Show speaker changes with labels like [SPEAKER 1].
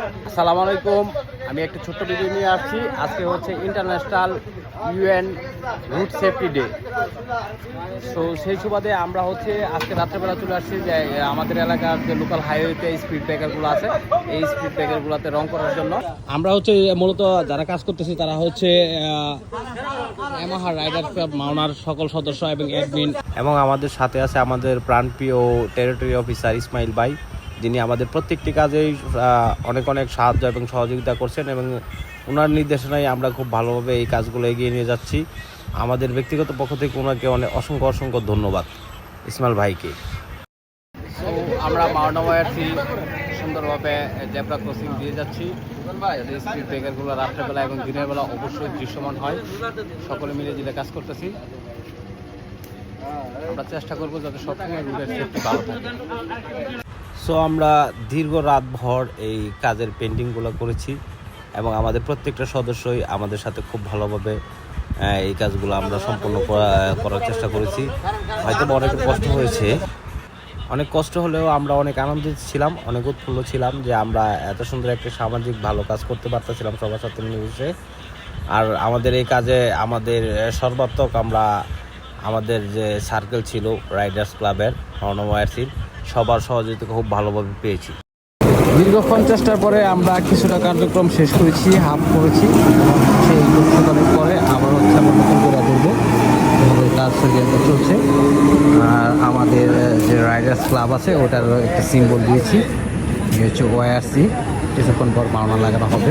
[SPEAKER 1] আসসালামু আলাইকুম। আমি একটা ছোট্ট ভিডিও নিয়ে আসছি। আজকে হচ্ছে international UN road safety day. So সেই সুবাদে আমরা হচ্ছে আজকে রাত্রেবেলা চলে আসছি যে আমাদের এলাকার যে লোকাল হাইওয়েতে স্পিড ব্রেকারগুলো আছে, এই স্পিড ব্রেকারগুলোতে রং করার জন্য আমরা হচ্ছে মূলত যারা কাজ করতেছি তারা হচ্ছে ইয়ামাহা রাইডার্স ক্লাব মাওনার সকল সদস্য এবং অ্যাডমিন, এবং আমাদের সাথে আছে আমাদের প্রাণপ্রিয় টেরিটরি অফিসার ইসমাইল ভাই, যিনি আমাদের প্রত্যেকটি কাজেই অনেক অনেক সাহায্য এবং সহযোগিতা করছেন, এবং ওনার নির্দেশনায় আমরা খুব ভালোভাবে এই কাজগুলো এগিয়ে নিয়ে যাচ্ছি। আমাদের ব্যক্তিগত পক্ষ থেকে ওনাকে অনেক অসংখ্য ধন্যবাদ ইসমাইল ভাইকে। সো আমরা মাওনাওয়ারসি সুন্দরভাবে জেব্রা ক্রসিং দিয়ে যাচ্ছি। স্পিড ব্রেকারগুলো রাত্রেবেলা এবং দিনের বেলা অবশ্যই দৃশ্যমান হয়। সকলে মিলে যেটা কাজ করতেছি, আমরা চেষ্টা করবো যাতে সবসময় রুটের সেফটি ভালো থাকে। সো আমরা দীর্ঘ রাতভর এই কাজের পেন্টিংগুলো করেছি এবং আমাদের প্রত্যেকটা সদস্যই আমাদের সাথে খুব ভালোভাবে এই কাজগুলো আমরা সম্পূর্ণ করার চেষ্টা করেছি। হয়তো অনেক কষ্ট হয়েছে, অনেক কষ্ট হলেও আমরা অনেক আনন্দিত ছিলাম, অনেক উৎফুল্ল ছিলাম যে আমরা এত সুন্দর একটা সামাজিক ভালো কাজ করতে পারতেছিলাম সবার সাথে মিলেমিশে। আর আমাদের এই কাজে আমাদের সর্বাত্মক আমরা আমাদের যে সার্কেল ছিল রাইডার্স ক্লাবের মাওনাওয়ারসির সবার সহযোগিতা খুব ভালোভাবে পেয়েছি। দীর্ঘক্ষণ চেষ্টার পরে আমরা কিছুটা কার্যক্রম শেষ করেছি, হাফ করেছি। সেই কিছুক্ষণের পরে আবার হচ্ছে আমরা নতুন করে করবো, কাজ চলছে। আর আমাদের যে রাইডার্স ক্লাব আছে ওটার একটা সিম্বল দিয়েছি, হচ্ছে ওয়ারসি। কিছুক্ষণ পর মাওনা লাগানো হবে।